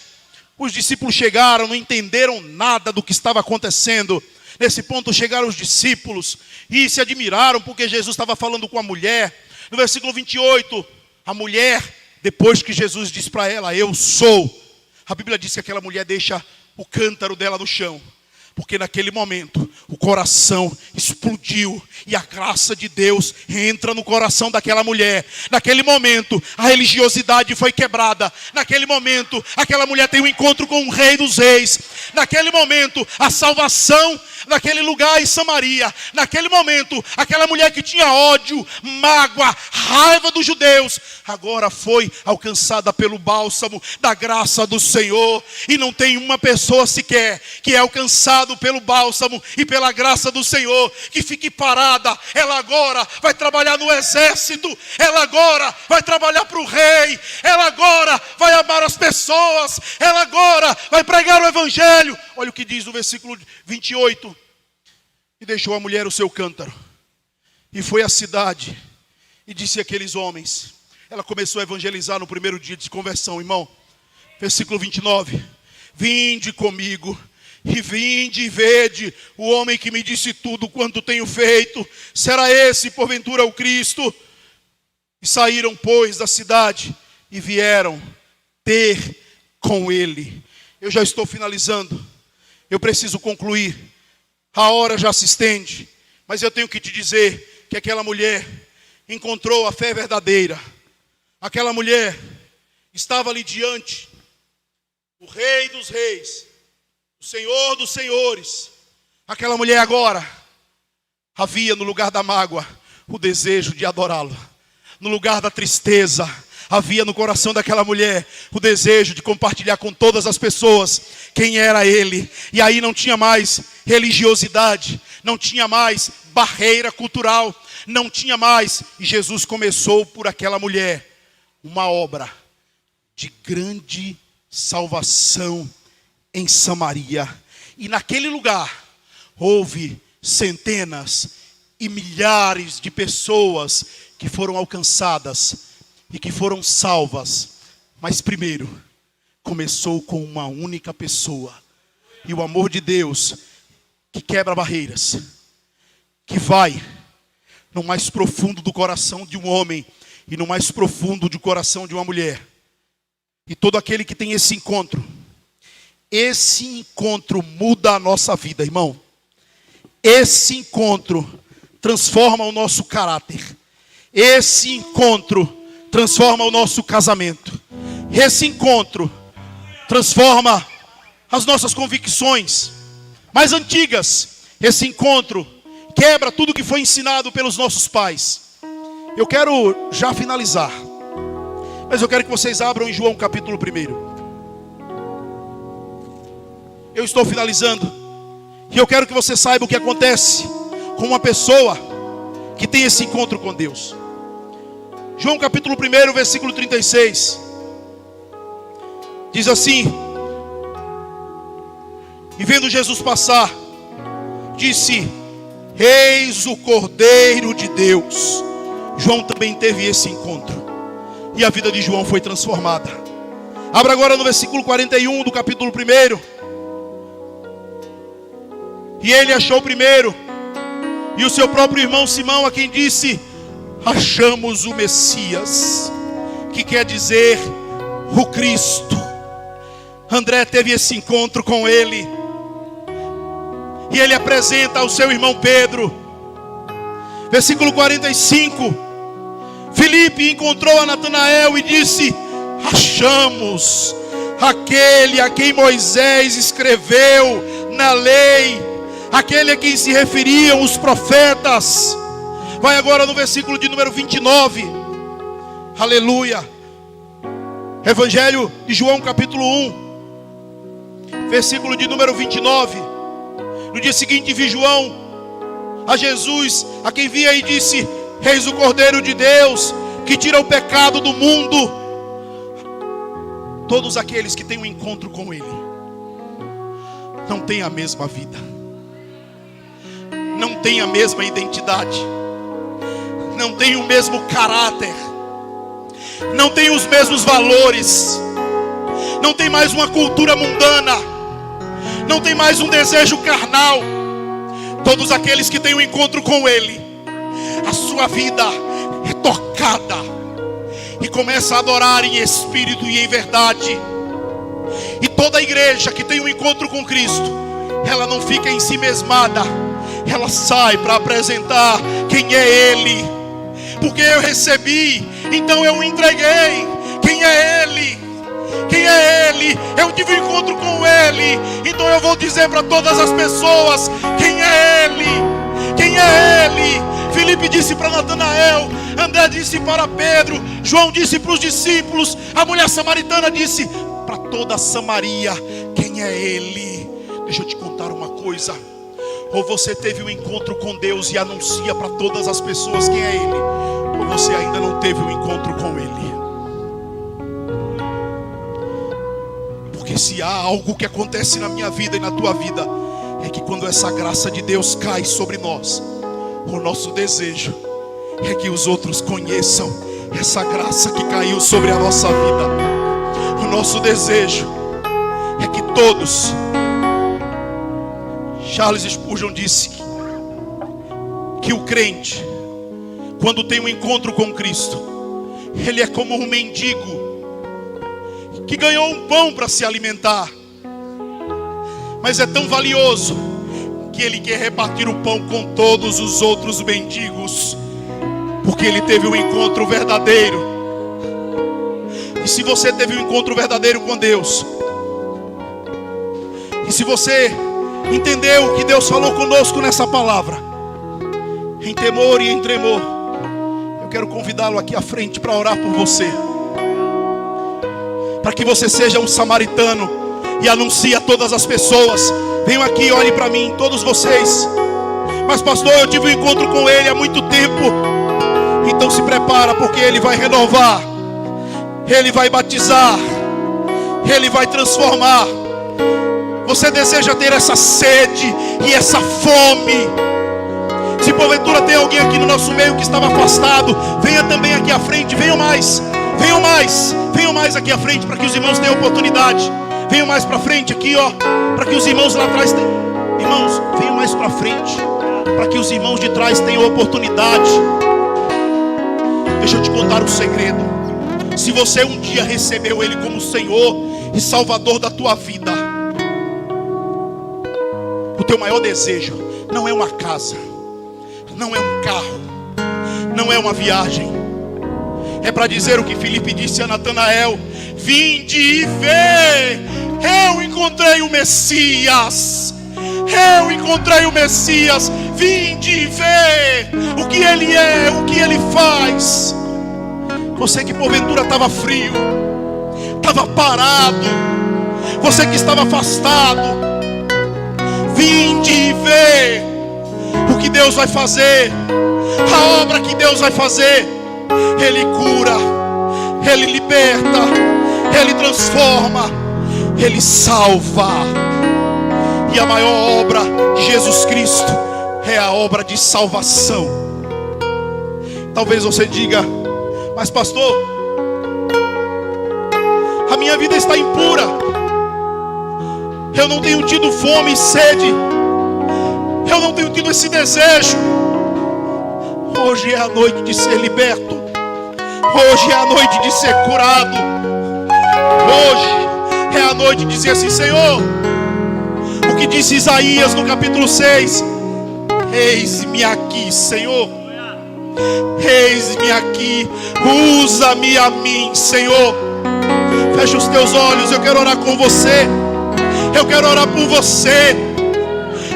os discípulos chegaram, não entenderam nada do que estava acontecendo. Nesse ponto chegaram os discípulos e se admiraram porque Jesus estava falando com a mulher. No versículo 28, a mulher, depois que Jesus diz para ela, eu sou, a Bíblia diz que aquela mulher deixa o cântaro dela no chão. Porque naquele momento o coração explodiu e a graça de Deus entra no coração daquela mulher. Naquele momento a religiosidade foi quebrada. Naquele momento aquela mulher tem um encontro com o Rei dos Reis. Naquele momento a salvação naquele lugar em Samaria. Naquele momento aquela mulher que tinha ódio, mágoa, raiva dos judeus, agora foi alcançada pelo bálsamo da graça do Senhor. E não tem uma pessoa sequer que é alcançada pelo bálsamo e pela graça do Senhor que fique parada. Ela agora vai trabalhar no exército, ela agora vai trabalhar para o rei, ela agora vai amar as pessoas, ela agora vai pregar o evangelho. Olha o que diz no versículo 28. E deixou a mulher o seu cântaro e foi à cidade e disse àqueles homens. Ela começou a evangelizar no primeiro dia de conversão, irmão. Versículo 29. Vinde comigo e vinde e vede o homem que me disse tudo quanto tenho feito. Será esse porventura o Cristo? E saíram, pois, da cidade e vieram ter com ele. Eu já estou finalizando. Eu preciso concluir. A hora já se estende. Mas eu tenho que te dizer que aquela mulher encontrou a fé verdadeira. Aquela mulher estava ali diante do Rei dos Reis, Senhor dos Senhores. Aquela mulher agora havia no lugar da mágoa o desejo de adorá-lo. No lugar da tristeza havia no coração daquela mulher o desejo de compartilhar com todas as pessoas quem era ele. E aí não tinha mais religiosidade, não tinha mais barreira cultural, não tinha mais. E Jesus começou por aquela mulher uma obra de grande salvação em Samaria. E naquele lugar houve centenas e milhares de pessoas que foram alcançadas e que foram salvas. Mas primeiro começou com uma única pessoa, E o amor de Deus, que quebra barreiras, que vai no mais profundo do coração de um homem e no mais profundo do coração de uma mulher. E todo aquele que tem esse encontro muda a nossa vida, irmão. Esse encontro transforma o nosso caráter. Esse encontro transforma o nosso casamento. Esse encontro transforma as nossas convicções mais antigas. Esse encontro quebra tudo que foi ensinado pelos nossos pais. Eu quero já finalizar, mas eu quero que vocês abram em João capítulo 1. Eu estou finalizando, e eu quero que você saiba o que acontece com uma pessoa que tem esse encontro com Deus. João capítulo 1, versículo 36. Diz assim: e vendo Jesus passar, disse: eis o Cordeiro de Deus. João também teve esse encontro, e a vida de João foi transformada. Abra agora no versículo 41 do capítulo 1. E ele achou primeiro, e o seu próprio irmão Simão, a quem disse: achamos o Messias, que quer dizer o Cristo. André teve esse encontro com ele, e ele apresenta ao seu irmão Pedro. Versículo 45. Filipe encontrou a Natanael e disse: achamos aquele a quem Moisés escreveu na lei, aquele a quem se referiam os profetas. Vai agora no versículo de número 29. Aleluia. Evangelho de João capítulo 1, versículo de número 29. No dia seguinte vi João a Jesus, a quem via, e disse: eis o Cordeiro de Deus, que tira o pecado do mundo. Todos aqueles que têm um encontro com Ele não têm a mesma vida, não têm a mesma identidade, não têm o mesmo caráter, não têm os mesmos valores, não tem mais uma cultura mundana, não tem mais um desejo carnal. Todos aqueles que têm um encontro com Ele, a sua vida é tocada e começa a adorar em espírito e em verdade. E toda a igreja que tem um encontro com Cristo, ela não fica em si mesmada, ela sai para apresentar quem é Ele. Porque eu recebi, então eu entreguei. Quem é Ele? Quem é Ele? Eu tive um encontro com Ele, então eu vou dizer para todas as pessoas: quem é Ele? Quem é Ele? Filipe disse para Natanael, André disse para Pedro, João disse para os discípulos, a mulher samaritana disse para toda a Samaria: quem é Ele? Deixa eu te contar uma coisa: ou você teve um encontro com Deus e anuncia para todas as pessoas quem é Ele, ou você ainda não teve um encontro com Ele. Porque se há algo que acontece na minha vida e na tua vida, é que quando essa graça de Deus cai sobre nós, o nosso desejo é que os outros conheçam essa graça que caiu sobre a nossa vida. O nosso desejo é que todos... Charles Spurgeon disse que o crente, quando tem um encontro com Cristo, ele é como um mendigo que ganhou um pão para se alimentar, mas é tão valioso que ele quer repartir o pão com todos os outros mendigos, porque ele teve um encontro verdadeiro. E se você teve um encontro verdadeiro com Deus, e se você entendeu o que Deus falou conosco nessa palavra, em temor e em tremor, eu quero convidá-lo aqui à frente para orar por você, para que você seja um samaritano e anuncie a todas as pessoas. Venham aqui, olhem para mim, todos vocês. Mas pastor, eu tive um encontro com Ele há muito tempo. Então se prepara, porque Ele vai renovar, Ele vai batizar, Ele vai transformar. Você deseja ter essa sede e essa fome? Se porventura tem alguém aqui no nosso meio que estava afastado, venha também aqui à frente. Venham mais, venham mais, venham mais aqui à frente, para que os irmãos tenham oportunidade. Venham mais para frente aqui, ó, para que os irmãos lá atrás tenham. Irmãos, venham mais para frente, para que os irmãos de trás tenham oportunidade. Deixa eu te contar um segredo. Se você um dia recebeu Ele como Senhor e Salvador da tua vida, o teu maior desejo não é uma casa, não é um carro, não é uma viagem. É para dizer o que Filipe disse a Natanael: vinde e vê, eu encontrei o Messias. Eu encontrei o Messias. Vinde e vê o que Ele é, o que Ele faz. Você que porventura estava frio, estava parado, você que estava afastado, vinde e vê o que Deus vai fazer, a obra que Deus vai fazer. Ele cura, Ele liberta, Ele transforma, Ele salva. E a maior obra de Jesus Cristo é a obra de salvação. Talvez você diga: mas pastor, a minha vida está impura, eu não tenho tido fome e sede, eu não tenho tido esse desejo. Hoje é a noite de ser liberto, hoje é a noite de ser curado, hoje é a noite de dizer assim: Senhor, o que disse Isaías no capítulo 6: eis-me aqui, Senhor, eis-me aqui, usa-me a mim, Senhor. Fecha os teus olhos, eu quero orar com você, eu quero orar por você.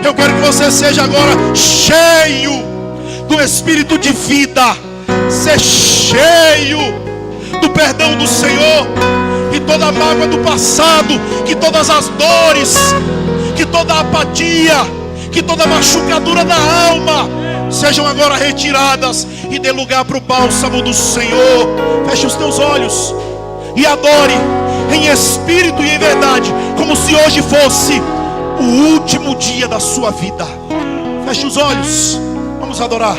Eu quero que você seja agora cheio do Espírito de vida, ser cheio do perdão do Senhor, e toda a mágoa do passado, que todas as dores, que toda a apatia, que toda a machucadura da alma sejam agora retiradas e dê lugar para o bálsamo do Senhor. Feche os teus olhos e adore em espírito e em verdade, como se hoje fosse o último dia da sua vida. Feche os olhos, vamos adorar.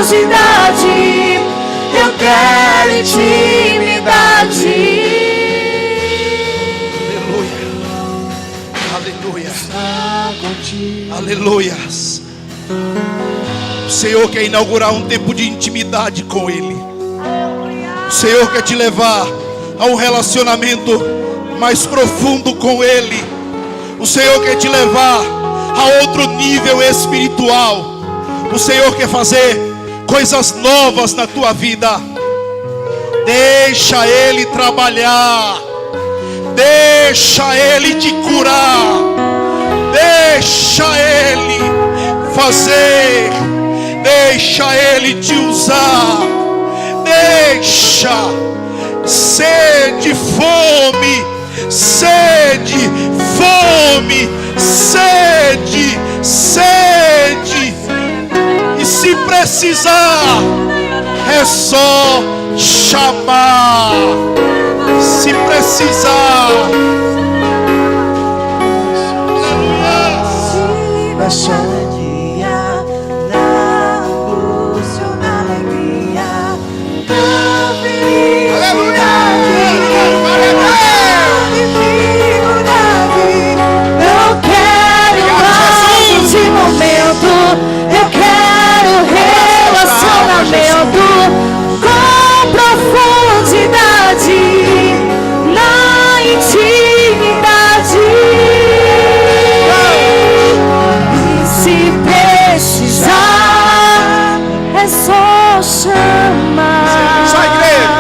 Religiosidade, intimidade. Aleluia. Aleluias. O Senhor quer inaugurar um tempo de intimidade com Ele. O Senhor quer te levar a um relacionamento mais profundo com Ele. O Senhor quer te levar a outro nível espiritual. O Senhor quer fazer coisas novas na tua vida. Deixa Ele trabalhar. Deixa Ele te curar. Deixa Ele fazer. Deixa Ele te usar. Deixa. Sede, fome. Sede, fome. Sede, sede. E se precisar, é só chamar. Se precisar. Aleluia. Dia, na angústia, na alegria, na felicidade. Eu quero mais esse momento. Eu quero relacionamento com profundidade, na intimidade. E se precisar, é só chamar. Só a igreja.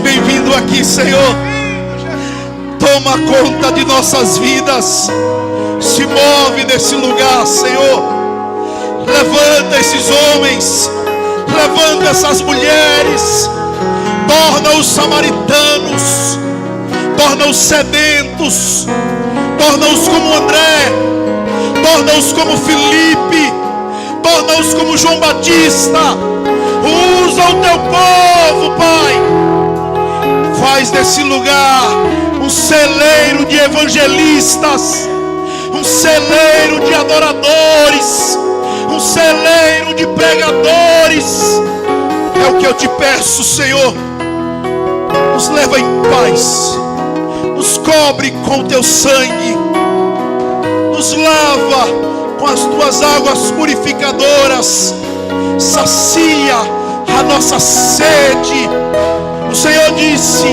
Bem-vindo aqui, Senhor. Toma conta de nossas vidas. Se move nesse lugar, Senhor. Levanta esses homens. Levanta essas mulheres. Torna-os samaritanos. Torna-os sedentos. Torna-os como André. Torna-os como Filipe. Torna-os como João Batista. Usa o teu povo, Pai. Faz desse lugar um celeiro de evangelistas, um celeiro de adoradores, um celeiro de pregadores. É o que eu te peço, Senhor. Nos leva em paz, nos cobre com o teu sangue, nos lava com as tuas águas purificadoras, sacia a nossa sede. O Senhor disse: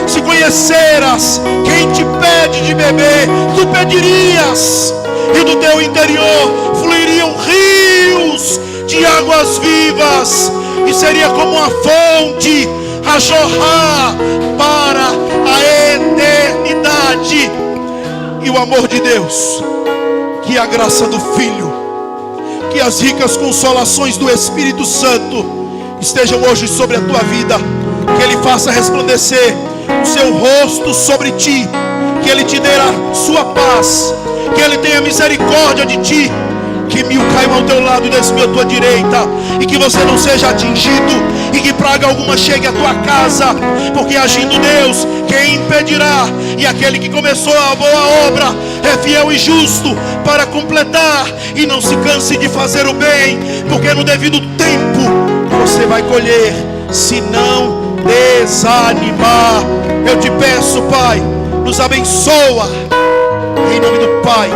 se conheceras quem te pede de beber, tu pedirias, e do teu interior fluiriam rios de águas vivas, e seria como uma fonte a jorrar para a eternidade. E o amor de Deus, que a graça do Filho, que as ricas consolações do Espírito Santo estejam hoje sobre a tua vida. Que Ele faça resplandecer o seu rosto sobre ti, que Ele te dê a sua paz, que Ele tenha misericórdia de ti, que 1000 caiam ao teu lado e 10.000 à tua direita, e que você não seja atingido, e que praga alguma chegue à tua casa, porque agindo Deus, quem impedirá? E aquele que começou a boa obra é fiel e justo para completar, e não se canse de fazer o bem, porque no devido tempo você vai colher, se não desanimar. Eu te peço, Pai, nos abençoa, em nome do Pai,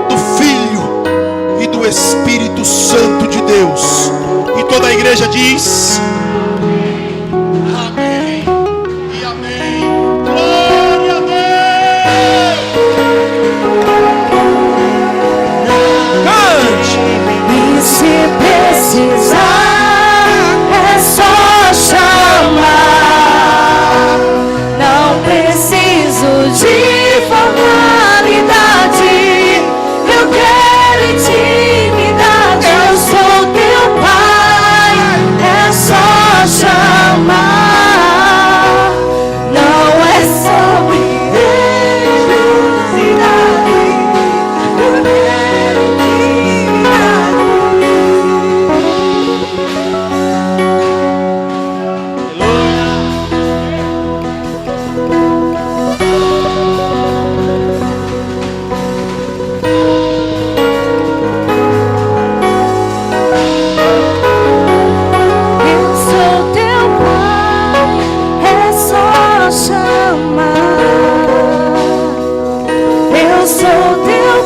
do Filho e do Espírito Santo de Deus. E toda a igreja diz: